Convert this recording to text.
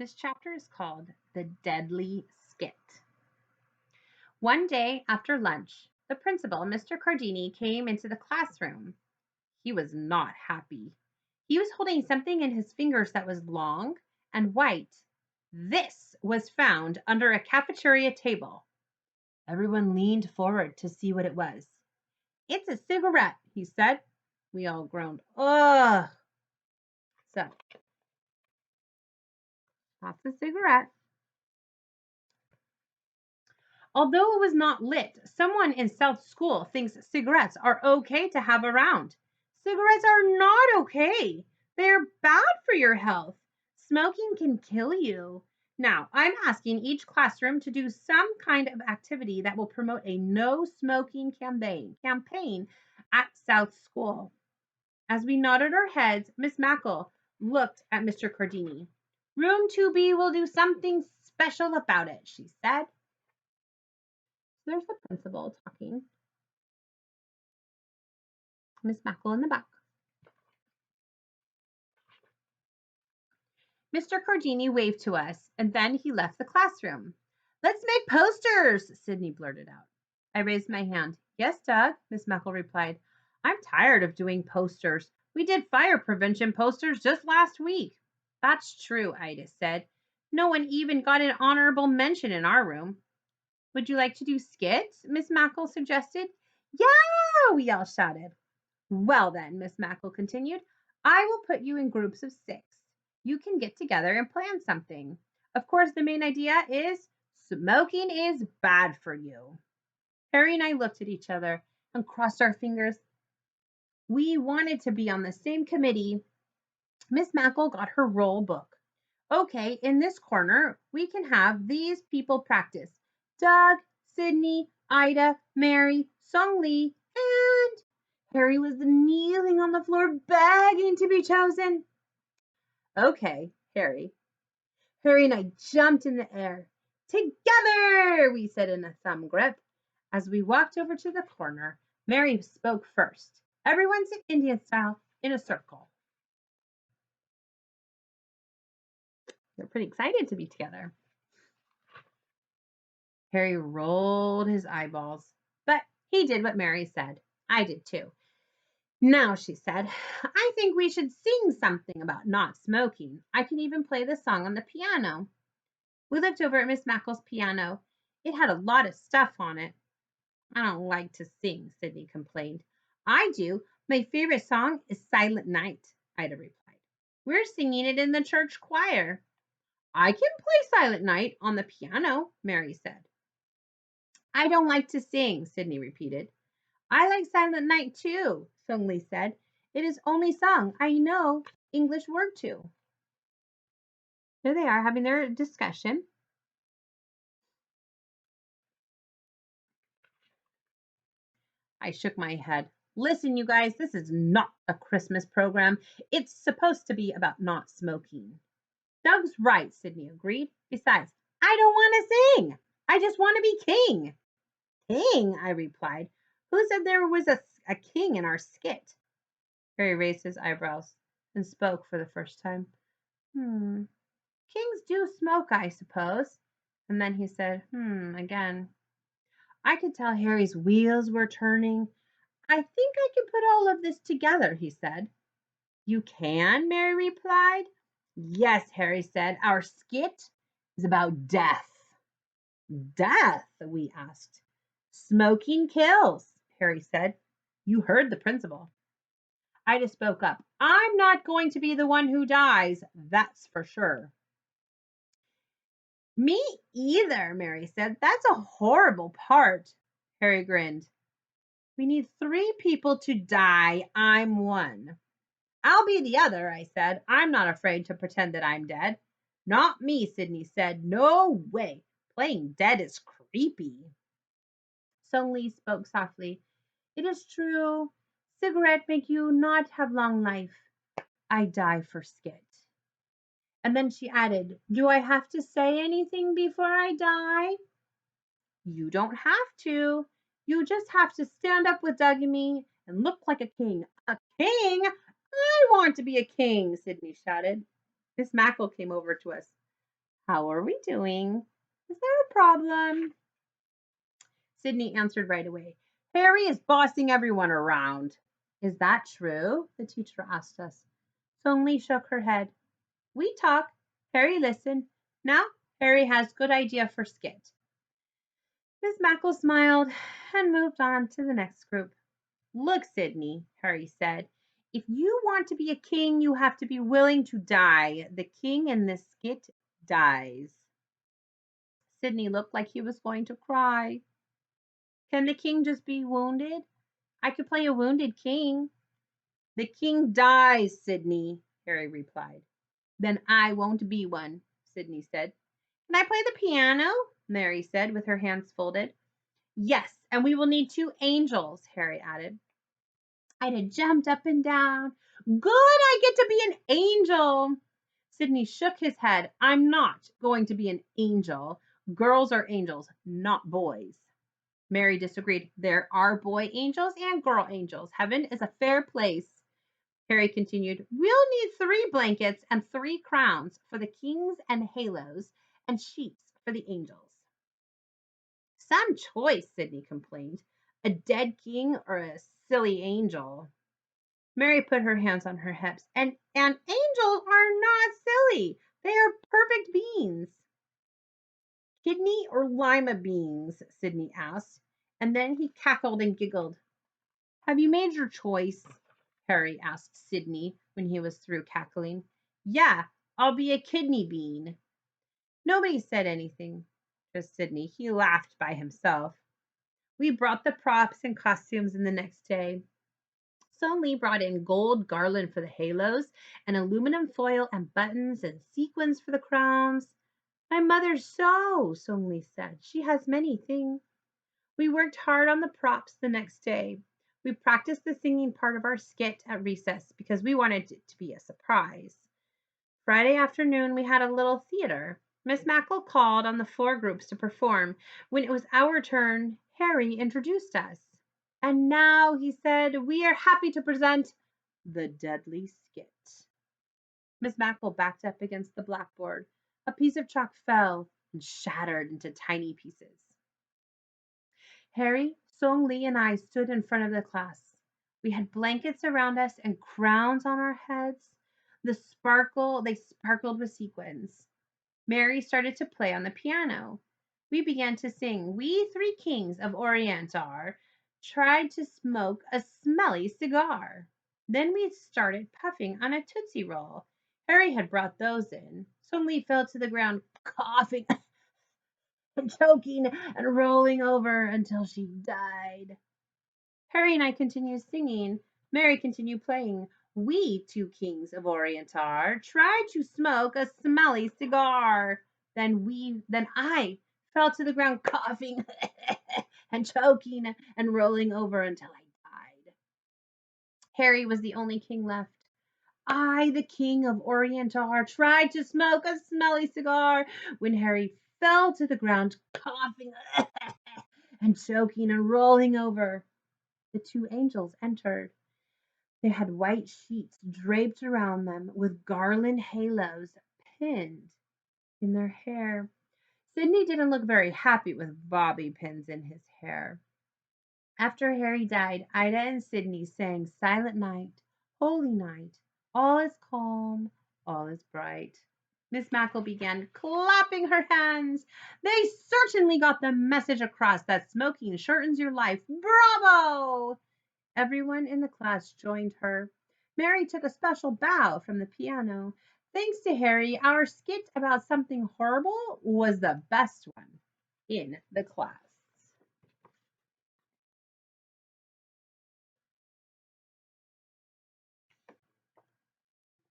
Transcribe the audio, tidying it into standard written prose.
This chapter is called The Deadly Skit. One day after lunch, the principal, Mr. Cardini, came into the classroom. He was not happy. He was holding something in his fingers that was long and white. This was found under a cafeteria table. Everyone leaned forward to see what it was. It's a cigarette, he said. We all groaned. Ugh. So, that's a cigarette. Although it was not lit, someone in South School thinks cigarettes are okay to have around. Cigarettes are not okay. They are bad for your health. Smoking can kill you. Now, I'm asking each classroom to do some kind of activity that will promote a no smoking campaign at South School. As we nodded our heads, Miss Mackle looked at Mr. Cardini. Room 2B will do something special about it, she said. There's the principal talking. Miss Mackle in the back. Mr. Cardini waved to us, and then he left the classroom. Let's make posters, Sydney blurted out. I raised my hand. Yes, Doug, Miss Mackle replied. I'm tired of doing posters. We did fire prevention posters just last week. That's true, Ida said. No one even got an honorable mention in our room. Would you like to do skits? Miss Mackle suggested. Yeah, we all shouted. Well, then, Miss Mackle continued, I will put you in groups of 6. You can get together and plan something. Of course, the main idea is smoking is bad for you. Harry and I looked at each other and crossed our fingers. We wanted to be on the same committee. Miss Mackle got her roll book. Okay, in this corner, we can have these people practice. Doug, Sydney, Ida, Mary, Song Lee, and Harry was kneeling on the floor begging to be chosen. Okay, Harry. Harry and I jumped in the air. Together, we said in a thumb grip. As we walked over to the corner, Mary spoke first. Everyone sit Indian style in a circle. They're pretty excited to be together. Harry rolled his eyeballs, but he did what Mary said. I did too. Now, she said, I think we should sing something about not smoking. I can even play the song on the piano. We looked over at Miss Mackle's piano. It had a lot of stuff on it. I don't like to sing, Sydney complained. I do. My favorite song is Silent Night, Ida replied. We're singing it in the church choir. I can play Silent Night on the piano, Mary said. I don't like to sing, Sydney repeated. I like Silent Night too, Sung Lee said. It is only song I know English word to. There they are having their discussion. I shook my head. Listen, you guys, this is not a Christmas program. It's supposed to be about not smoking. Doug's right, Sydney agreed. Besides, I don't want to sing. I just want to be king. King, I replied. Who said there was a king in our skit? Harry raised his eyebrows and spoke for the first time. Kings do smoke, I suppose. And then he said, again. I could tell Harry's wheels were turning. I think I can put all of this together, he said. You can, Mary replied. Yes, Harry said. Our skit is about death. Death, we asked. Smoking kills, Harry said. You heard the principal. Ida spoke up. I'm not going to be the one who dies, that's for sure. Me either, Mary said. That's a horrible part. Harry grinned. We need 3 people to die. I'm one. I'll be the other, I said. I'm not afraid to pretend that I'm dead. Not me, Sydney said. No way. Playing dead is creepy. Song Lee spoke softly. It is true. Cigarette make you not have long life. I die for skit. And then she added, do I have to say anything before I die? You don't have to. You just have to stand up with Doug and me and look like a king. A king? I want to be a king, Sydney shouted. Miss Mackle came over to us. How are we doing? Is there a problem? Sydney answered right away. Harry is bossing everyone around. Is that true? The teacher asked us. Song shook her head. We talk. Harry listened. Now Harry has good idea for skit. Miss Mackle smiled and moved on to the next group. Look, Sydney, Harry said. If you want to be a king, you have to be willing to die. The king in this skit dies. Sydney looked like he was going to cry. Can the king just be wounded? I could play a wounded king. The king dies, Sydney, Harry replied. Then I won't be one, Sydney said. Can I play the piano? Mary said with her hands folded. Yes, and we will need 2 angels, Harry added. I'd have jumped up and down. Good, I get to be an angel. Sydney shook his head. I'm not going to be an angel. Girls are angels, not boys. Mary disagreed. There are boy angels and girl angels. Heaven is a fair place. Harry continued, we'll need 3 blankets and 3 crowns for the kings and halos and sheets for the angels. Some choice, Sydney complained. A dead king or a silly angel? Mary put her hands on her hips. And angels are not silly. They are perfect beings. Kidney or lima beans? Sydney asked. And then he cackled and giggled. Have you made your choice? Harry asked Sydney when he was through cackling. Yeah, I'll be a kidney bean. Nobody said anything. Just Sydney. He laughed by himself. We brought the props and costumes in the next day. Song Lee brought in gold garland for the halos and aluminum foil and buttons and sequins for the crowns. My mother sews, Song Lee said. She has many things. We worked hard on the props the next day. We practiced the singing part of our skit at recess because we wanted it to be a surprise. Friday afternoon, we had a little theater. Miss Mackle called on the 4 groups to perform. When it was our turn, Harry introduced us. And now, he said, we are happy to present the Deadly Skit. Miss Mackle backed up against the blackboard. A piece of chalk fell and shattered into tiny pieces. Harry, Song Lee, and I stood in front of the class. We had blankets around us and crowns on our heads. They sparkled with sequins. Mary started to play on the piano. We began to sing, We 3 Kings of Orient are, tried to smoke a smelly cigar. Then we started puffing on a Tootsie Roll. Harry had brought those in. Song Lee fell to the ground, coughing and choking and rolling over until she died. Harry and I continued singing. Mary continued playing. We 2 Kings of Orient are, tried to smoke a smelly cigar. Then I fell to the ground coughing and choking and rolling over until I died. Harry was the only king left. I, the King of Orient are, tried to smoke a smelly cigar when Harry fell to the ground coughing and choking and rolling over. The 2 angels entered. They had white sheets draped around them with garland halos pinned in their hair. Sydney didn't look very happy with bobby pins in his hair. After Harry died, Ida and Sydney sang Silent Night, Holy Night, all is calm, all is bright. Miss Mackle began clapping her hands. They certainly got the message across that smoking shortens your life. Bravo! Everyone in the class joined her. Mary took a special bow from the piano. Thanks to Harry, our skit about something horrible was the best one in the class.